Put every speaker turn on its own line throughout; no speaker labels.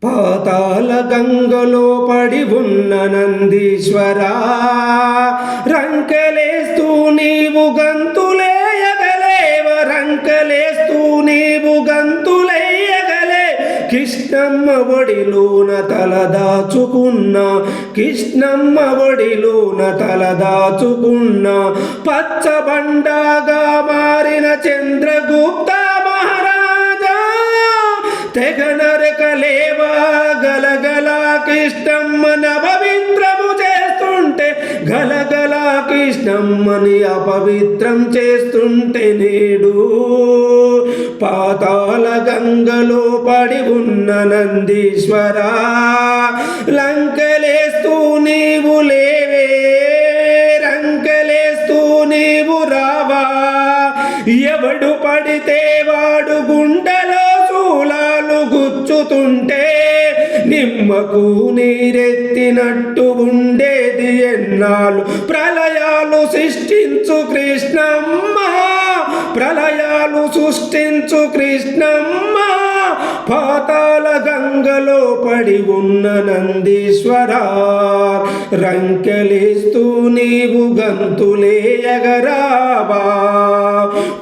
పాతాళ గంగలో పడి ఉన్న నందీశ్వరా, రంకెలేస్తూ నీవు గంతులేయగలేవ, రంకెలేస్తూ నీవు గంతులేయగలే. కృష్ణమ్మ ఒడిలోన తలదాచుకున్న, కృష్ణమ్మ ఒడిలోన తలదాచుకున్న, పచ్చబండగా మారిన చంద్రగుప్త మహారాజా, తెగ నరకలేవా గలగల కృష్ణమ్మని అపవిత్రము చేస్తుంటే, గలగల కృష్ణమ్మని అపవిత్రం చేస్తుంటే నేడు పాతాళ గంగలో పడి ఉన్న నందీశ్వరా, లంకలేస్తూ నీవు లేవే, రంకలేస్తూ నీవు రావా. ఎవడు పడితే వాడు గుండెలో శూలాలు గుచ్చుతుంటే నిమ్మకు నీరెత్తినట్టు ఉండేది ఎన్నాళ్ళు. ప్రళయాలు సృష్టించు కృష్ణమ్మ, ప్రళయాలు సృష్టించు కృష్ణమ్మ, పాతాళ గంగలో పడి ఉన్న నందీశ్వరా, రంకెలేస్తూ నీవు గంతులేయగరావా.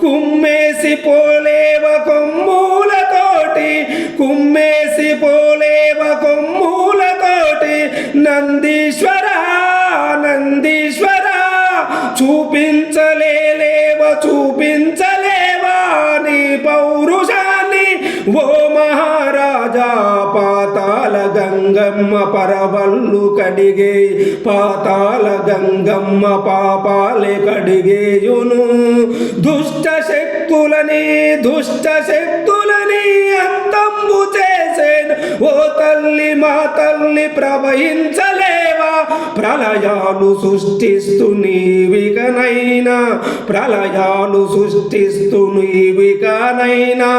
కుమ్మేసి పోలేవ కొమ్ములతోటి, కుమ్మేసి పోలేవ కొమ్ములతోటి, నందీశ్వరా నందీశ్వరా, చూపించలేవ చూపించలేవా నీ పౌరుషాన్ని ఓ మహారాజా. పాతాళ గంగమ్మ పరవళ్ళు కడిగే, పాతాళ గంగమ్మ పాపాలే కడిగేయును. దుష్ట శక్తులని, దుష్ట శక్తులని అంతంబు చేసేను. ఓ తల్లి మా తల్లి ప్రవహించలేవా, ప్రళయాలు సృష్టిస్తూ నీవికనైనా, ప్రళయాలు సృష్టిస్తూ నీవికనైనా,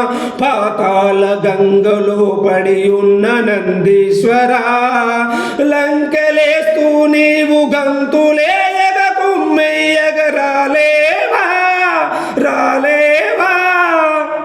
పాతాళ గంగలో పడి ఉన్న నందీశ్వరా, లంకెలేస్తూ నీవు గంతులే